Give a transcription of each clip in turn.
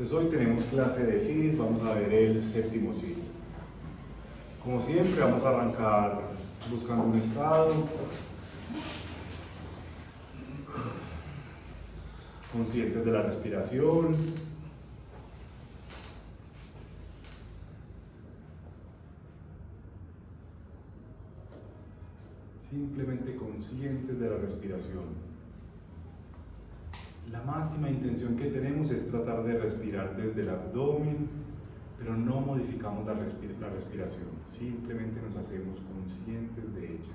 Entonces hoy tenemos clase de SID, vamos a ver el séptimo SID. Como siempre vamos a arrancar buscando un estado, conscientes de la respiración, simplemente conscientes de la respiración. La máxima intención que tenemos es tratar de respirar desde el abdomen, pero no modificamos la respiración, simplemente nos hacemos conscientes de ella.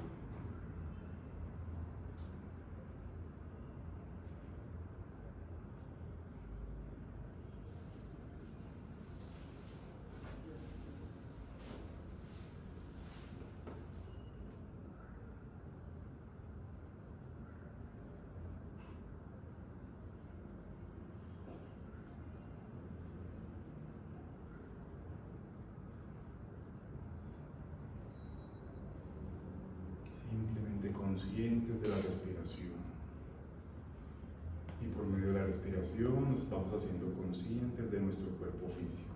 Simplemente conscientes de la respiración. Y por medio de la respiración nos vamos haciendo conscientes de nuestro cuerpo físico.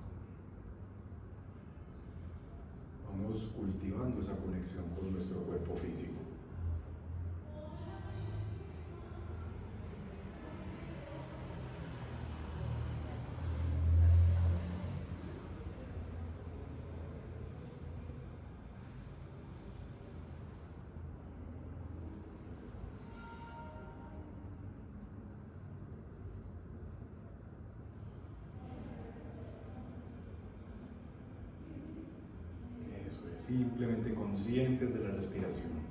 Vamos cultivando esa conexión con nuestro cuerpo físico. Simplemente conscientes de la respiración.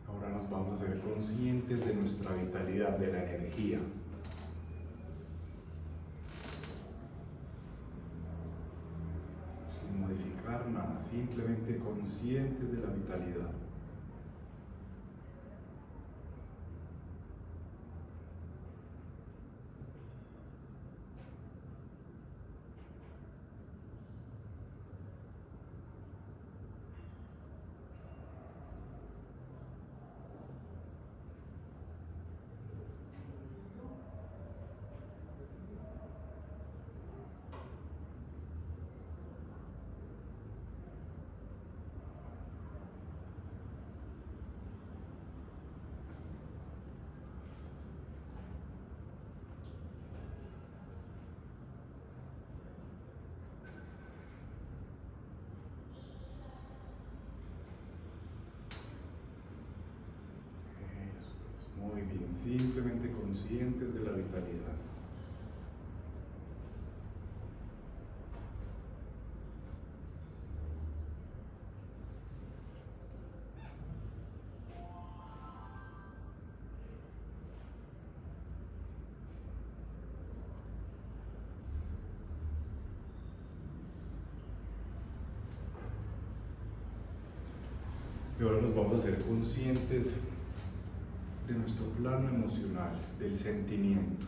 Ahora nos vamos a ser conscientes de nuestra vitalidad, de la energía. Sin modificar nada, simplemente conscientes de la vitalidad. Muy bien, simplemente conscientes de la vitalidad. Y ahora nos vamos a ser conscientes de nuestro plano emocional, del sentimiento,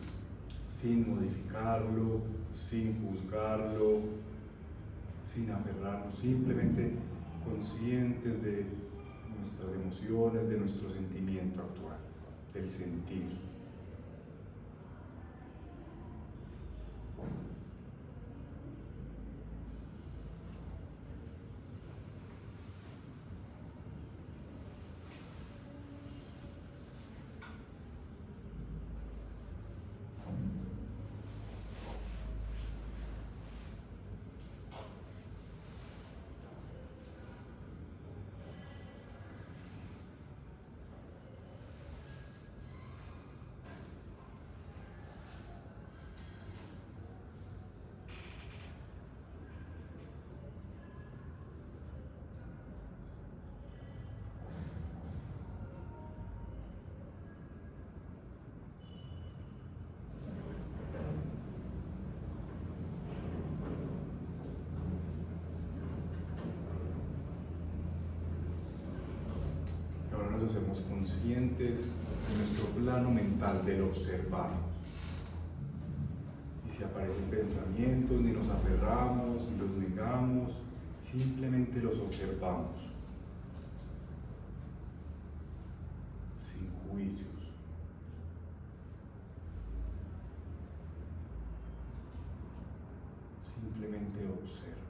sin modificarlo, sin juzgarlo, sin aferrarnos, simplemente conscientes de nuestras emociones, de nuestro sentimiento actual, del sentir. nos hacemos conscientes de nuestro plano mental del observar. Y si aparecen pensamientos, ni nos aferramos, ni los negamos, simplemente los observamos, sin juicios. Simplemente observa.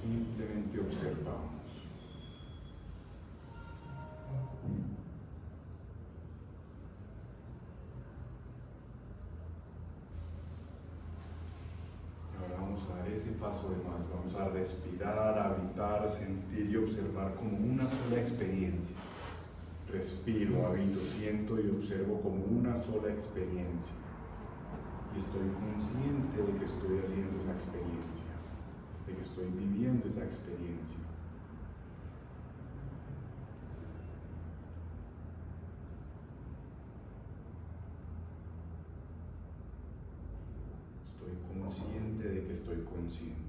Simplemente observamos. Y ahora vamos a dar ese paso de más. Vamos a respirar, habitar, sentir y observar como una sola experiencia. Respiro, habito, siento y observo como una sola experiencia. Y estoy consciente de que estoy haciendo esa experiencia, de que estoy viviendo esa experiencia. Estoy consciente de que estoy consciente.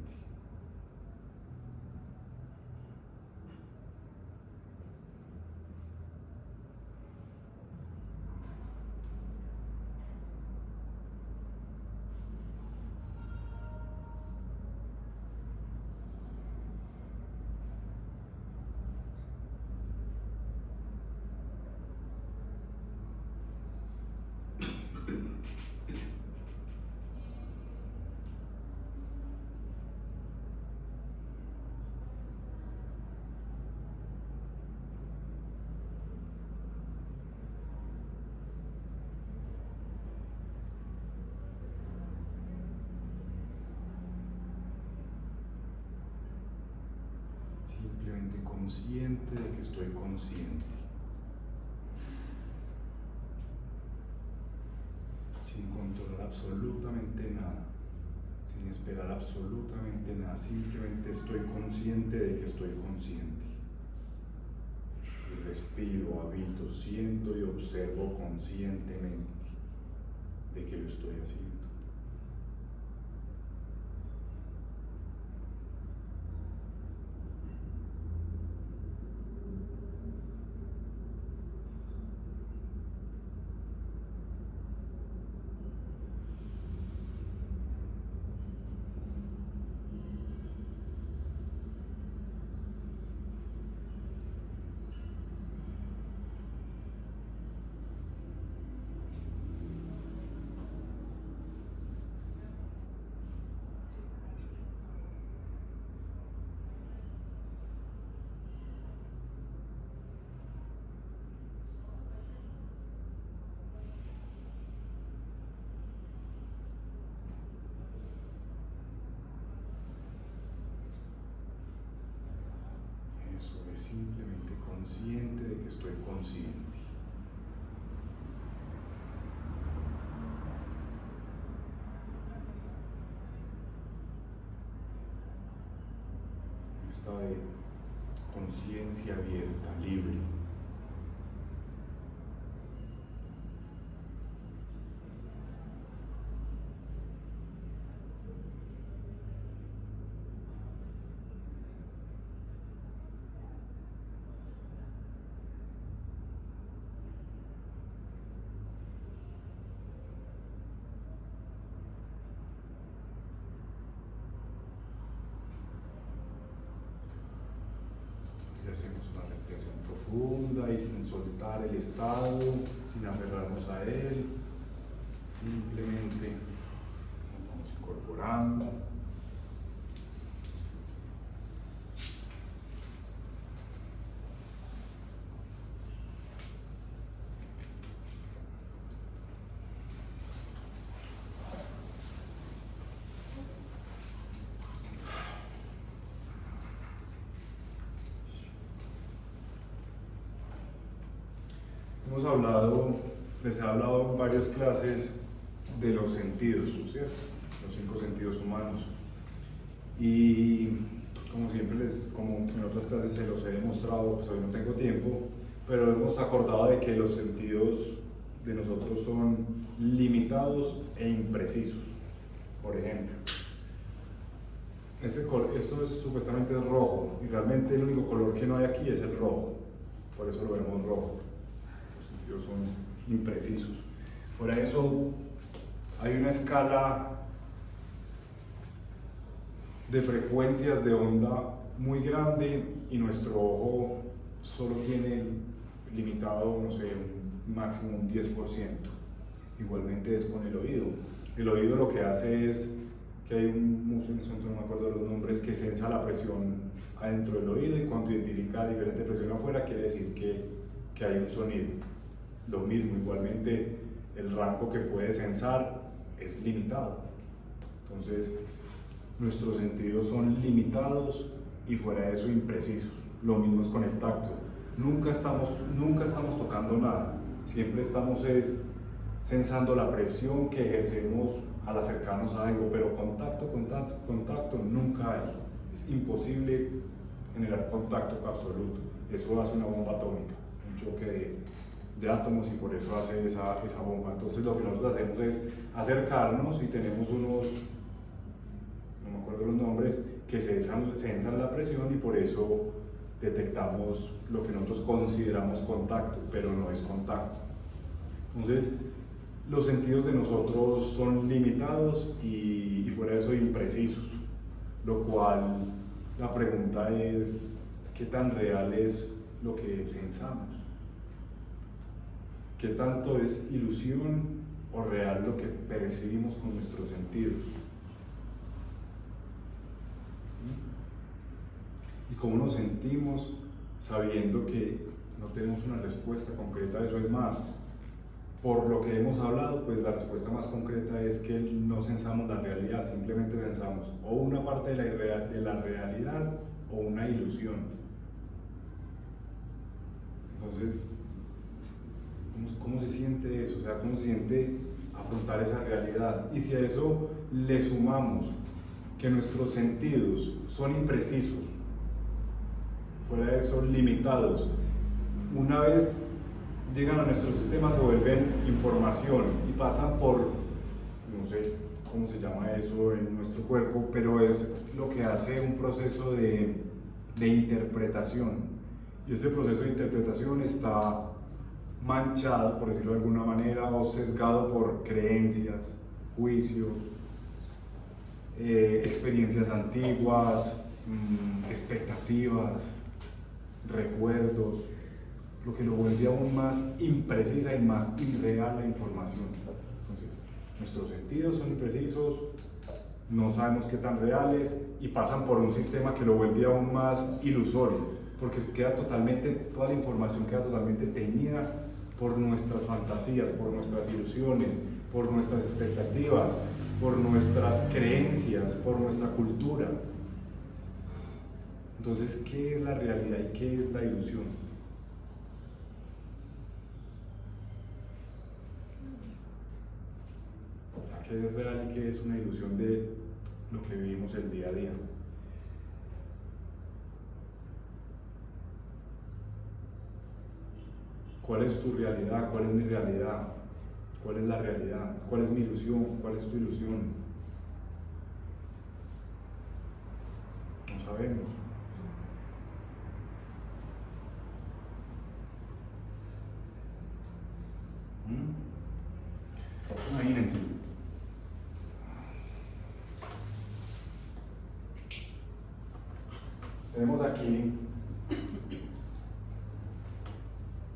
Simplemente consciente de que estoy consciente. Sin controlar absolutamente nada, sin esperar absolutamente nada, simplemente estoy consciente de que estoy consciente. Y respiro, habito, siento y observo conscientemente de que lo estoy haciendo. Eso es simplemente consciente de que estoy consciente. Un estado de conciencia abierta, libre. Y hacemos una respiración profunda y sin soltar el estado, sin aferrarnos a él, simplemente nos vamos incorporando. Hemos hablado les he hablado en varias clases de los sentidos, ¿cierto? Los 5 sentidos humanos. Y como siempre como en otras clases se los he demostrado, pues hoy no tengo tiempo, pero hemos acordado de que los sentidos de nosotros son limitados e imprecisos. Por ejemplo, esto es supuestamente rojo, y realmente el único color que no hay aquí es el rojo, por eso lo vemos rojo. Los sentidos son imprecisos. Por eso hay una escala de frecuencias de onda muy grande y nuestro ojo solo tiene limitado, no sé, un máximo un 10%. Igualmente es con el oído. El oído lo que hace es que hay un músculo, no me acuerdo de los nombres, que sensa la presión adentro del oído, y cuando identifica diferente presión afuera quiere decir que hay un sonido. Lo mismo, igualmente el rango que puede sensar es limitado. Entonces, nuestros sentidos son limitados y fuera de eso imprecisos. Lo mismo es con el tacto. Nunca estamos tocando nada. Siempre estamos sensando la presión que ejercemos al acercarnos a algo, pero contacto nunca hay. Es imposible generar contacto absoluto. Eso hace una bomba atómica, un choque de átomos, y por eso hace esa bomba. Entonces lo que nosotros hacemos es acercarnos y tenemos unos, no me acuerdo los nombres, que sensan la presión, y por eso detectamos lo que nosotros consideramos contacto, pero no es contacto. Entonces, los sentidos de nosotros son limitados y fuera de eso imprecisos, lo cual la pregunta es, ¿qué tan real es lo que sensamos? ¿Qué tanto es ilusión o real lo que percibimos con nuestros sentidos? ¿Y cómo nos sentimos sabiendo que no tenemos una respuesta concreta a eso? Es más, por lo que hemos hablado, pues la respuesta más concreta es que no sensamos la realidad, simplemente sensamos o una parte de la realidad o una ilusión. Entonces, ¿cómo se siente eso? O sea, ¿cómo se siente afrontar esa realidad? Y si a eso le sumamos que nuestros sentidos son imprecisos, fuera de eso limitados, una vez llegan a nuestro sistema se vuelven información y pasan por, no sé cómo se llama eso en nuestro cuerpo, pero es lo que hace un proceso de interpretación. Y ese proceso de interpretación está manchado, por decirlo de alguna manera, o sesgado por creencias, juicios, experiencias antiguas, expectativas, recuerdos, lo que lo vuelve aún más imprecisa y más irreal la información. Entonces, nuestros sentidos son imprecisos, no sabemos qué tan reales, y pasan por un sistema que lo vuelve aún más ilusorio, porque toda la información queda totalmente teñida por nuestras fantasías, por nuestras ilusiones, por nuestras expectativas, por nuestras creencias, por nuestra cultura. Entonces, ¿qué es la realidad y qué es la ilusión? ¿Qué es real y qué es una ilusión de lo que vivimos el día a día? ¿Cuál es tu realidad? ¿Cuál es mi realidad? ¿Cuál es la realidad? ¿Cuál es mi ilusión? ¿Cuál es tu ilusión? No sabemos. Imagínense. Tenemos aquí,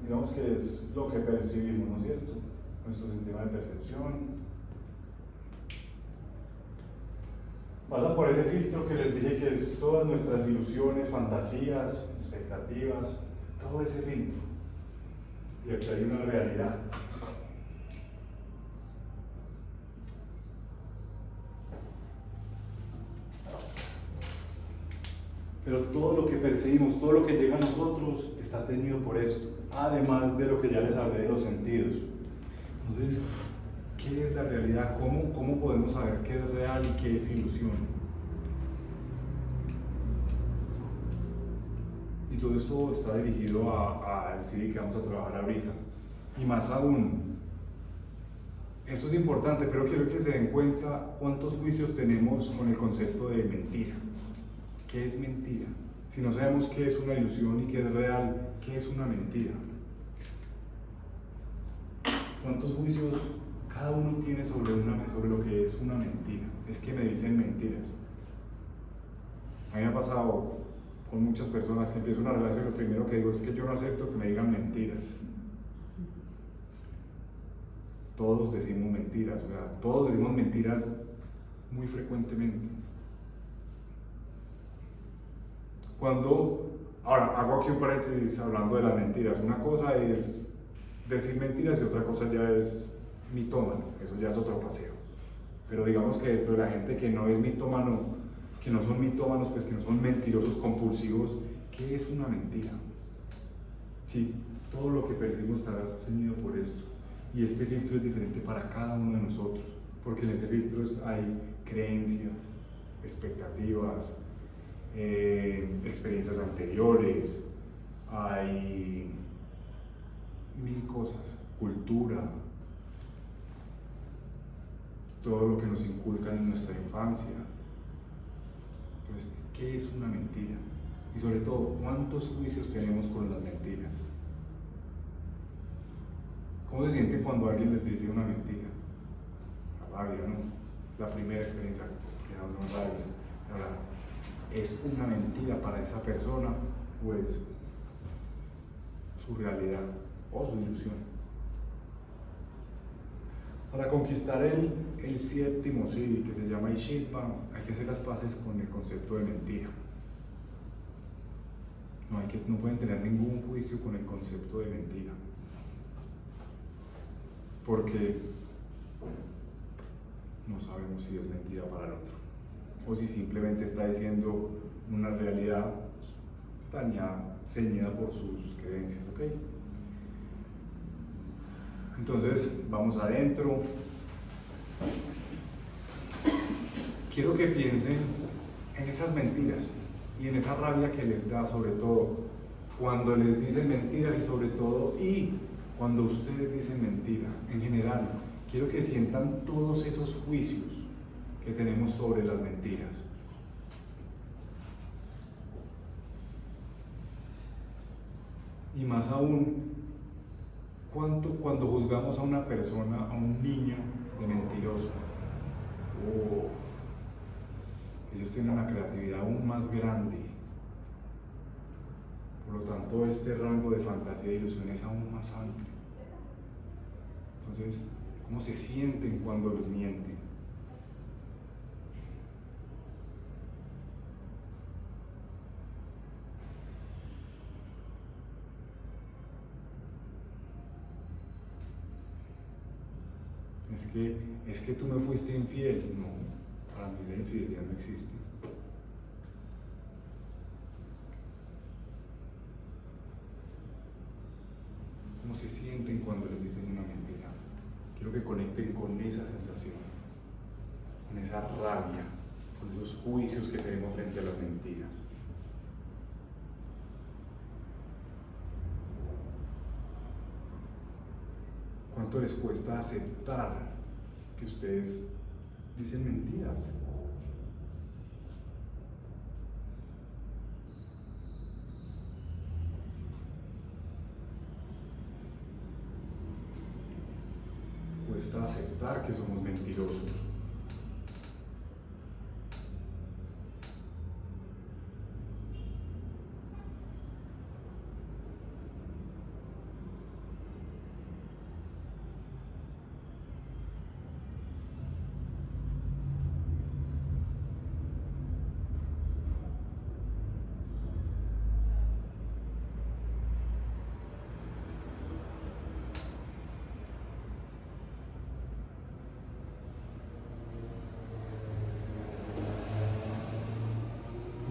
digamos que es lo que percibimos, ¿no es cierto? Nuestro sistema de percepción. Pasa por ese filtro que les dije que es todas nuestras ilusiones, fantasías, expectativas, todo ese filtro. Y aquí hay una realidad. Pero todo lo que percibimos, todo lo que llega a nosotros está teñido por esto, además de lo que ya les hablé de los sentidos. Entonces, ¿qué es la realidad? ¿Cómo podemos saber qué es real y qué es ilusión? Y todo esto está dirigido al CD que vamos a trabajar ahorita. Y más aún, eso es importante, pero quiero que se den cuenta cuántos juicios tenemos con el concepto de mentira. ¿Qué es mentira? Si no sabemos qué es una ilusión y qué es real, ¿qué es una mentira? ¿Cuántos juicios cada uno tiene sobre lo que es una mentira? Es que me dicen mentiras. A mí me ha pasado con muchas personas que empiezo una relación y lo primero que digo es que yo no acepto que me digan mentiras. Todos decimos mentiras, o sea, todos decimos mentiras muy frecuentemente. Ahora, hago aquí un paréntesis hablando de las mentiras. Una cosa es decir mentiras y otra cosa ya es mitómano, eso ya es otro paseo. Pero digamos que dentro de la gente que no es mitómano, que no son mitómanos, pues que no son mentirosos compulsivos, ¿qué es una mentira? Sí, todo lo que percibimos está ceñido por esto. Y este filtro es diferente para cada uno de nosotros, porque en este filtro hay creencias, expectativas, experiencias anteriores, hay mil cosas, cultura, todo lo que nos inculcan en nuestra infancia. Entonces, ¿qué es una mentira? Y sobre todo, ¿cuántos juicios tenemos con las mentiras? ¿Cómo se sienten cuando alguien les dice una mentira? La rabia, ¿no? La primera experiencia que da una rabia. Ahora, ¿es una mentira para esa persona o es su realidad o su ilusión? Para conquistar el séptimo sí, que se llama Ishitpa, hay que hacer las paces con el concepto de mentira. No pueden tener ningún juicio con el concepto de mentira. Porque no sabemos si es mentira para el otro o si simplemente está diciendo una realidad dañada, ceñida por sus creencias, ¿ok? Entonces, vamos adentro. Quiero que piensen en esas mentiras y en esa rabia que les da, sobre todo cuando les dicen mentiras y sobre todo cuando ustedes dicen mentira. En general, quiero que sientan todos esos juicios que tenemos sobre las mentiras. Y más aún, cuando juzgamos a una persona, a un niño de mentiroso. Ellos tienen una creatividad aún más grande. Por lo tanto, este rango de fantasía e ilusión es aún más amplio. Entonces, ¿cómo se sienten cuando los mienten? Es que tú me fuiste infiel. No, para mí la infidelidad no existe. ¿Cómo se sienten cuando les dicen una mentira? Quiero que conecten con esa sensación, con esa rabia, con esos juicios que tenemos frente a las mentiras. ¿Cuánto les cuesta aceptar que ustedes dicen mentiras? Cuesta aceptar que somos mentirosos.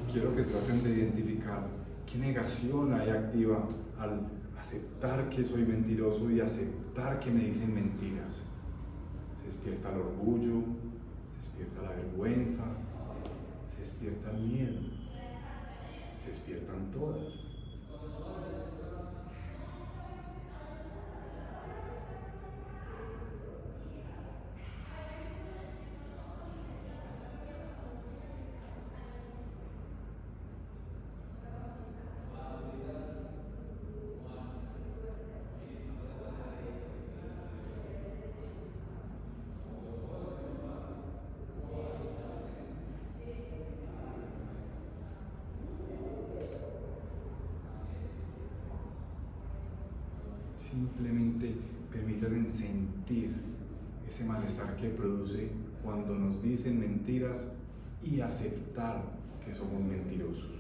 Quiero que traten de identificar qué negación hay activa al aceptar que soy mentiroso y aceptar aceptar que me dicen mentiras. Se despierta el orgullo, se despierta la vergüenza, se despierta el miedo, se despiertan todas. Simplemente permítanme sentir ese malestar que produce cuando nos dicen mentiras y aceptar que somos mentirosos.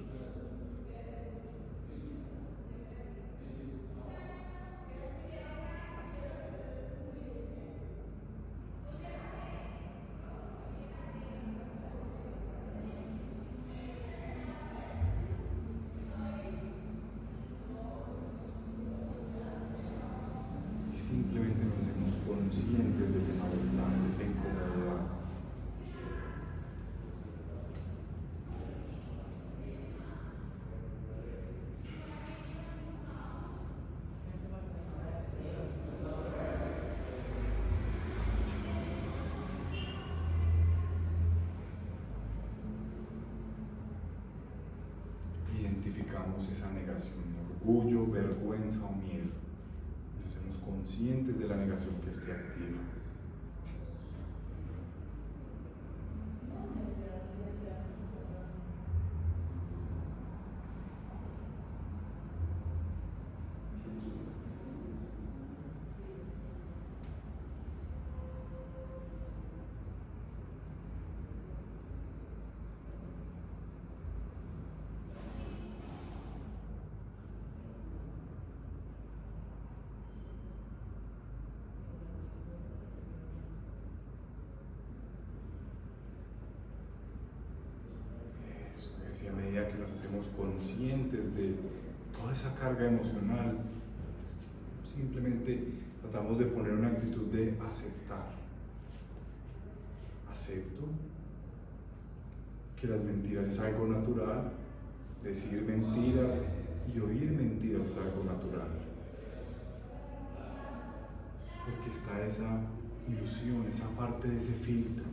Simplemente nos hacemos conscientes de ese malestar, de esa incomodidad. Identificamos esa negación, orgullo, vergüenza o miedo. Nos hacemos conscientes de la negación que esté activa. Y a medida que nos hacemos conscientes de toda esa carga emocional, simplemente tratamos de poner una actitud de aceptar. Acepto que las mentiras es algo natural, decir mentiras y oír mentiras es algo natural. Porque está esa ilusión, esa parte de ese filtro.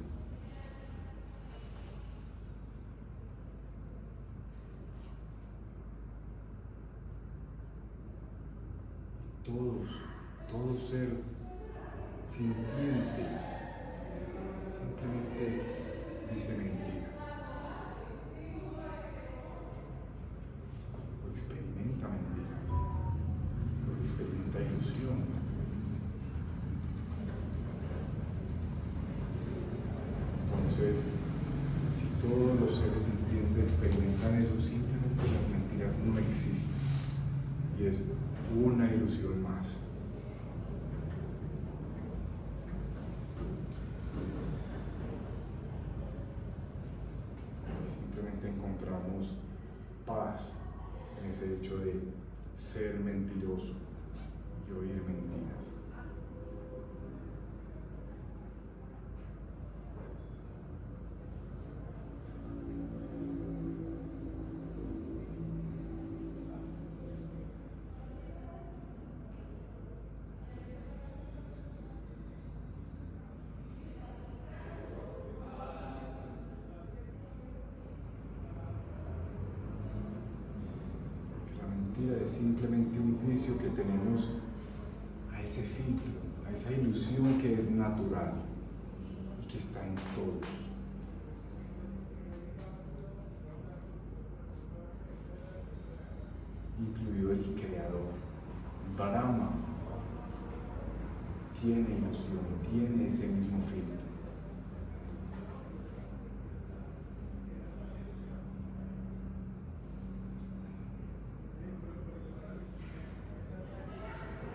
Todo ser sintiente simplemente dice mentiras o experimenta mentiras o experimenta ilusión. Entonces, si todos los seres sintientes experimentan eso, simplemente las mentiras no existen y es una ilusión más. Simplemente encontramos paz en ese hecho de ser mentiroso y oír mentiras. Es simplemente un juicio que tenemos a ese filtro, a esa ilusión que es natural y que está en todos. Incluido el creador. Brahma tiene ilusión, tiene ese mismo filtro.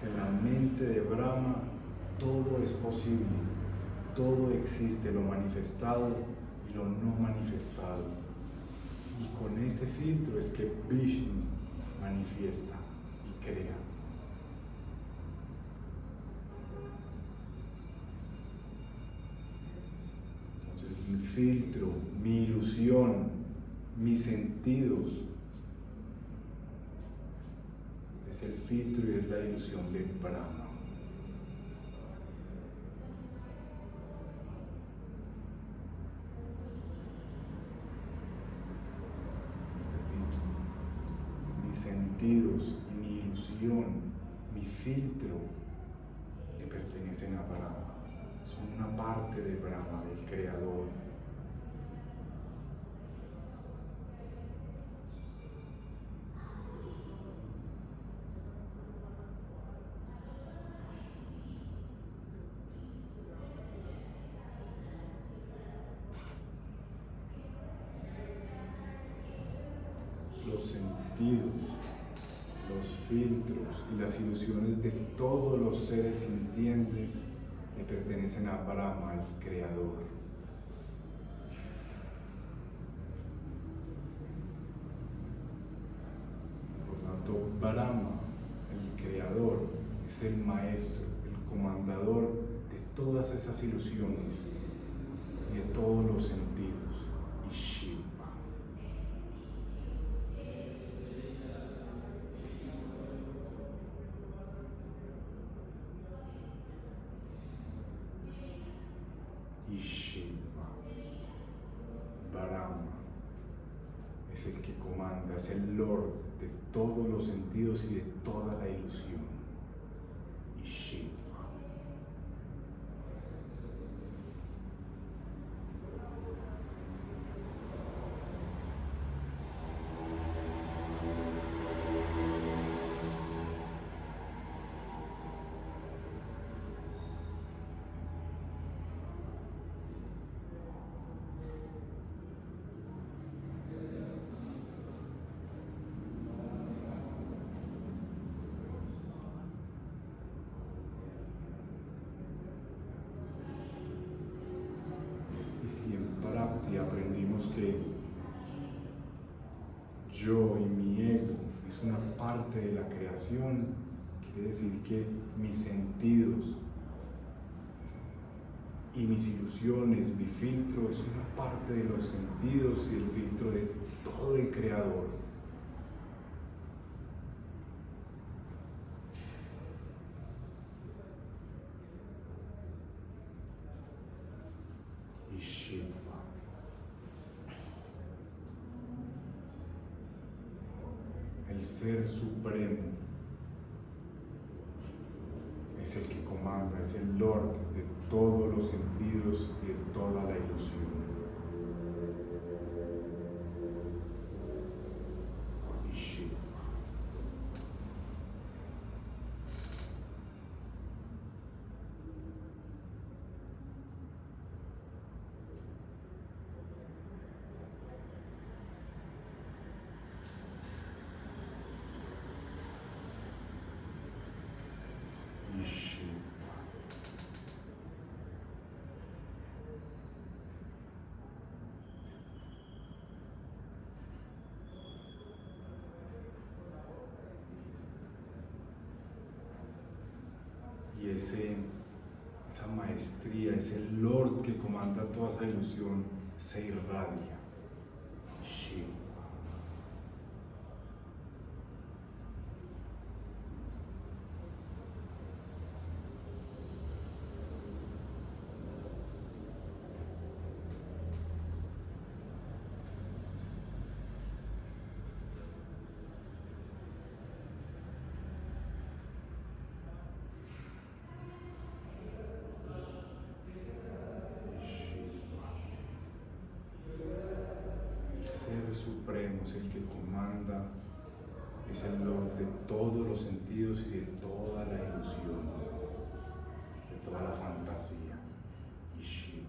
En la mente de Brahma todo es posible, todo existe, lo manifestado y lo no manifestado. Y con ese filtro es que Vishnu manifiesta y crea. filtro, mi ilusión, mis sentidos. Es el filtro y es la ilusión de Brahma. Repito, mis sentidos, mi ilusión, mi filtro le pertenecen a Brahma. Son una parte de Brahma, del Creador. Los sentidos, los filtros y las ilusiones de todos los seres sintientes le pertenecen a Brahma, el Creador. Por tanto, Brahma, el Creador, es el maestro, el comandador de todas esas ilusiones y de todos los sentidos. Y Shiva. Y Shiva, Brahma, es el que comanda, es el Lord de todos los sentidos y de toda la ilusión. Y Shiva. Y si en Prapti aprendimos que yo y mi ego es una parte de la creación, quiere decir que mis sentidos y mis ilusiones, mi filtro es una parte de los sentidos y el filtro de todo el Creador. Y Shiva. El Ser Supremo es el que comanda, es el Lord de todos los sentidos y de toda la ilusión. Y Shiva. Y Shiva. Y esa maestría, ese Lord que comanda toda esa ilusión, se irradia. Shiva. El Ser Supremo es el que comanda, es el Lord de todos los sentidos y de toda la ilusión, de toda la fantasía. Y Shiva.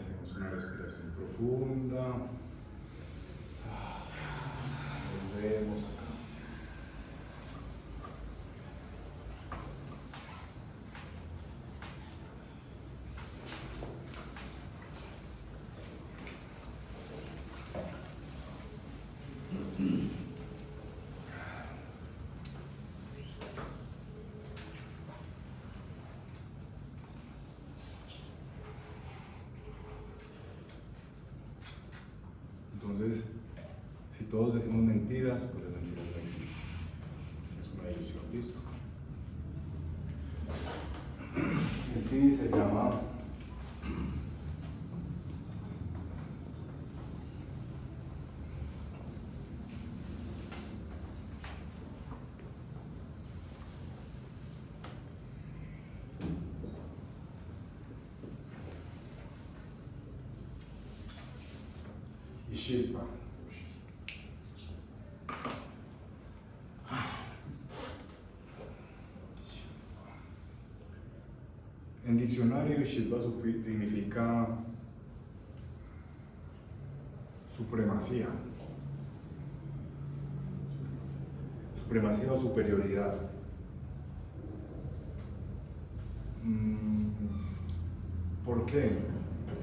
Hacemos una respiración profunda. Volvemos acá. Entonces, si todos decimos mentiras, pues las mentiras no existen. Es una ilusión, listo. El sí se llama Shilpa. En diccionario, Shilpa significa supremacía. Supremacía o superioridad. ¿Por qué?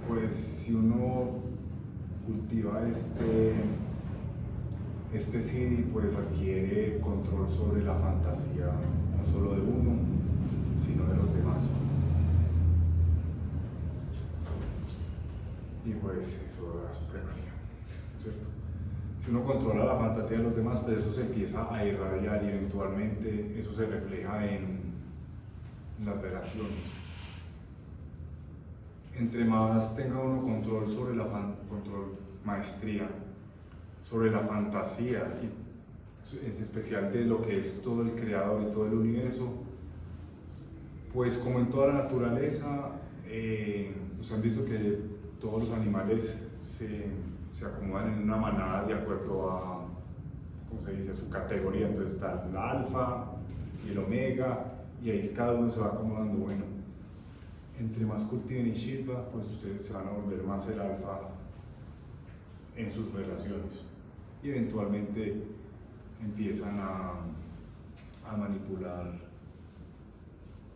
Pues si uno cultiva este siddhi, pues adquiere control sobre la fantasía, no solo de uno, sino de los demás. Y pues eso da supremacía, ¿cierto? Si uno controla la fantasía de los demás, pues eso se empieza a irradiar y eventualmente eso se refleja en las relaciones. Entre más tenga uno control sobre maestría sobre la fantasía, y en especial de lo que es todo el creador y todo el universo, pues como en toda la naturaleza, pues han visto que todos los animales se acomodan en una manada de acuerdo a, ¿cómo se dice?, su categoría. Entonces está el alfa y el omega, y ahí cada uno se va acomodando. Bueno, entre más cultiven Ishidva, pues ustedes se van a volver más el alfa en sus relaciones y eventualmente empiezan a manipular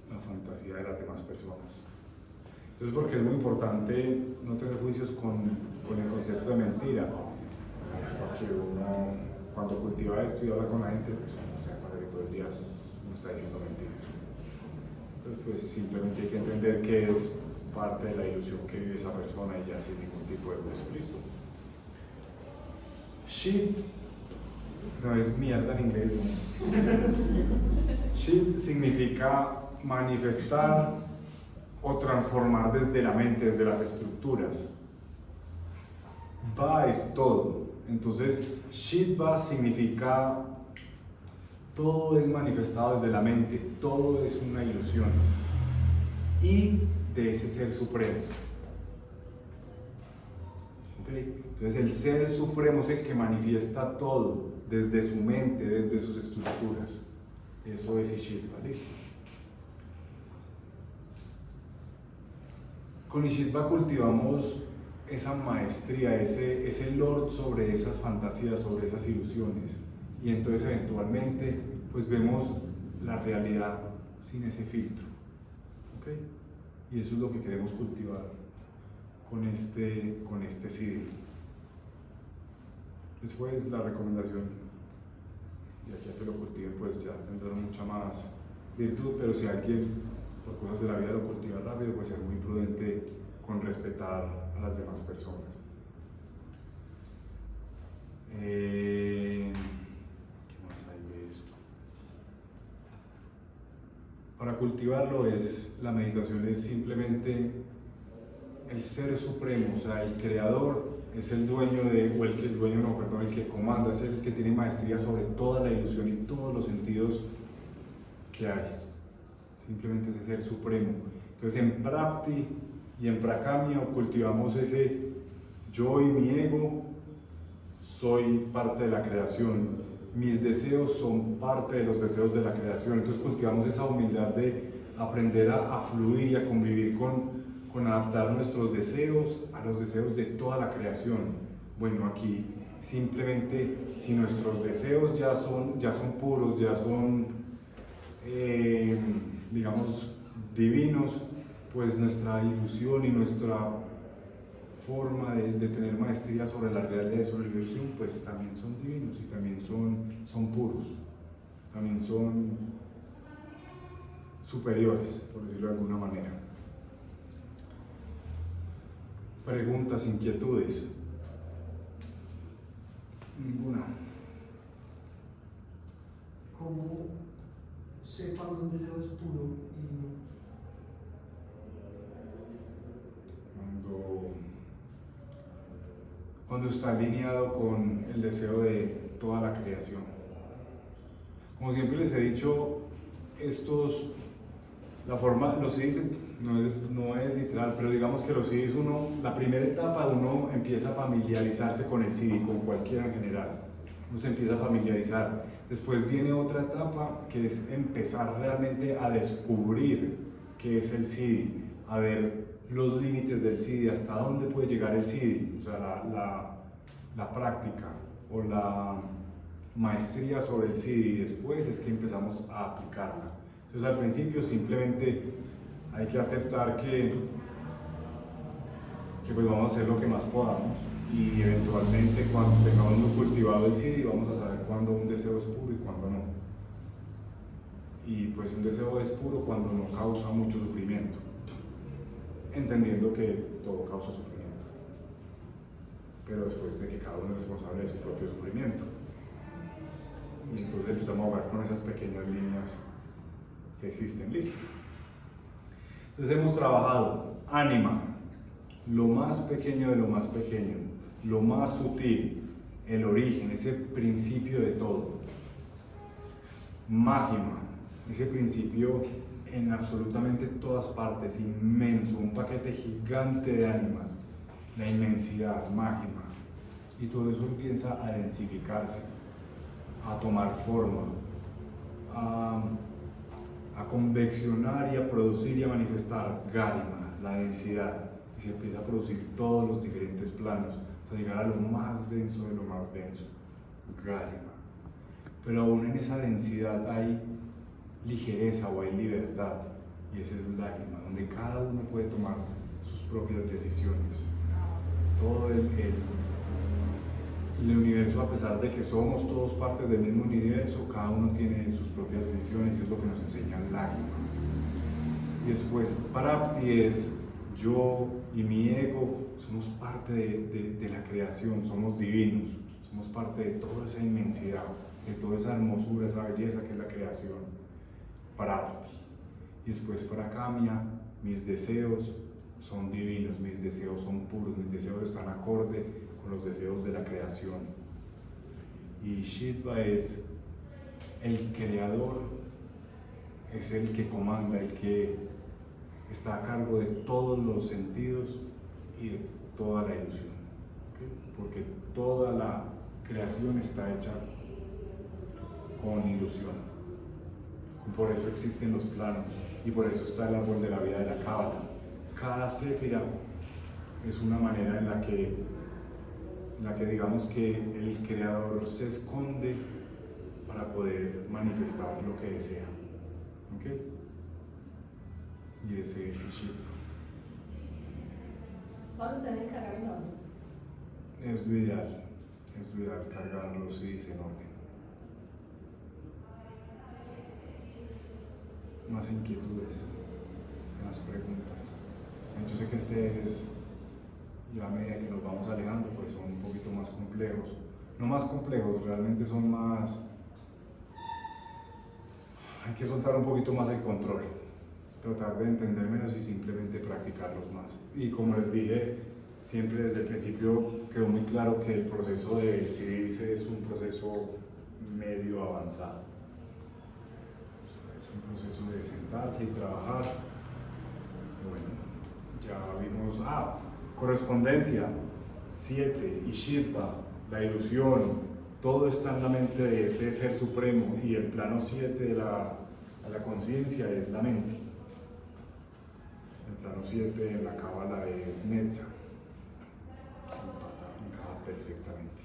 la fantasía de las demás personas. Entonces, porque es muy importante no tener juicios con el concepto de mentira, es porque uno, cuando cultiva esto y habla con la gente, pues uno se da cuenta que todo el día uno está diciendo mentiras. Entonces, pues simplemente hay que entender que es parte de la ilusión que vive esa persona y ya sin ningún tipo de juicio. Listo. Shit, no es mierda en inglés, no. Shit significa manifestar o transformar desde la mente, desde las estructuras. Va es todo. Entonces, Shitva significa todo es manifestado desde la mente, todo es una ilusión y de ese ser supremo. ¿Okay? Entonces el ser supremo es el que manifiesta todo desde su mente, desde sus estructuras. Eso es Ishidva, ¿listo? Con Ishidva cultivamos esa maestría, ese lord sobre esas fantasías, sobre esas ilusiones, y entonces eventualmente pues vemos la realidad sin ese filtro. ¿Okay? Y eso es lo que queremos cultivar con este siddhi. Después la recomendación, y aquí a que lo cultiven pues ya tendrán mucha más virtud, pero si alguien por cosas de la vida lo cultiva rápido, pues ser muy prudente con respetar a las demás personas. ¿Qué más hay de esto? Para cultivarlo la meditación es simplemente el ser supremo, o sea, el creador es el dueño el que comanda, es el que tiene maestría sobre toda la ilusión y todos los sentidos que hay. Simplemente ese ser supremo. Entonces en Prapti y en Prakamya cultivamos ese yo y mi ego, soy parte de la creación, mis deseos son parte de los deseos de la creación. Entonces cultivamos esa humildad de aprender a fluir y a convivir con con adaptar nuestros deseos a los deseos de toda la creación. Bueno, aquí simplemente si nuestros deseos ya son puros, ya son, digamos, divinos, pues nuestra ilusión y nuestra forma de tener maestría sobre la realidad y sobre la ilusión, pues también son divinos y también son puros, también son superiores, por decirlo de alguna manera. Preguntas, inquietudes. Ninguna. ¿Cómo sé cuando un deseo es puro y no? Cuando está alineado con el deseo de toda la creación. Como siempre les he dicho, la forma, los CIDs no es literal, pero digamos que los CIDs la primera etapa uno empieza a familiarizarse con el CD, con cualquiera en general. Uno se empieza a familiarizar. Después viene otra etapa que es empezar realmente a descubrir qué es el CD, a ver los límites del CD, hasta dónde puede llegar el CD, o sea, la práctica o la maestría sobre el CD, y después es que empezamos a aplicarla. Entonces al principio simplemente hay que aceptar que pues vamos a hacer lo que más podamos, y eventualmente cuando tengamos cultivado el CD vamos a saber cuándo un deseo es puro y cuándo no. Y pues un deseo es puro cuando no causa mucho sufrimiento, entendiendo que todo causa sufrimiento, pero después de que cada uno es responsable de su propio sufrimiento. Y entonces empezamos a jugar con esas pequeñas líneas que existen. Listo. Entonces hemos trabajado ánima, lo más pequeño de lo más pequeño, lo más sutil, el origen, ese principio de todo. Mágima, ese principio en absolutamente todas partes, inmenso, un paquete gigante de ánimas, la inmensidad, mágima. Y todo eso empieza a densificarse, a tomar forma, a conveccionar y a producir y a manifestar Garima, la densidad, y se empieza a producir todos los diferentes planos hasta llegar a lo más denso de lo más denso, Garima. Pero aún en esa densidad hay ligereza o hay libertad, y ese es Garima, donde cada uno puede tomar sus propias decisiones. Todo el universo, a pesar de que somos todos partes del mismo universo, cada uno tiene sus propias decisiones, y es lo que nos enseña Lagima. Y después Prapti es yo y mi ego, somos parte de la creación, somos divinos, somos parte de toda esa inmensidad, de toda esa hermosura, esa belleza que es la creación. Prapti. Y después Prakamya, mis deseos son divinos, mis deseos son puros, mis deseos están acorde con los deseos de la creación. Y Shiva es el creador, es el que comanda, el que está a cargo de todos los sentidos y de toda la ilusión, ¿okay? Porque toda la creación está hecha con ilusión. Por eso existen los planos y por eso está el árbol de la vida de la Cábala. Cada séfira es una manera en la que digamos que el creador se esconde para poder manifestar lo que desea. ¿Ok? Y ese es Shiva. ¿Cuándo se debe cargar en orden? Es lo ideal cargarlos y en orden. Más inquietudes, más preguntas. Yo sé que ya a medida que nos vamos alejando, pues son un poquito más complejos. No más complejos, realmente son más... Hay que soltar un poquito más el control, tratar de entender menos y simplemente practicarlos más. Y como les dije, siempre desde el principio quedó muy claro que el proceso de decidirse es un proceso medio avanzado. Es un proceso de sentarse y trabajar. Bueno, ya vimos, correspondencia, 7, y Shiva, la ilusión, todo está en la mente de ese ser supremo, y el plano 7 de la conciencia es la mente. El plano 7 en la cábala es Netza. Encaja perfectamente.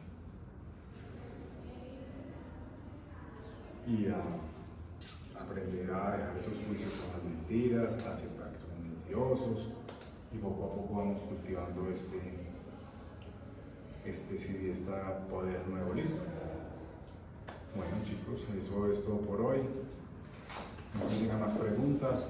Y a aprender a dejar esos juicios con las mentiras, a aceptar que son mentirosos, y poco a poco vamos cultivando este poder nuevo. Listo. Bueno, chicos, eso es todo por hoy. No tengan más preguntas.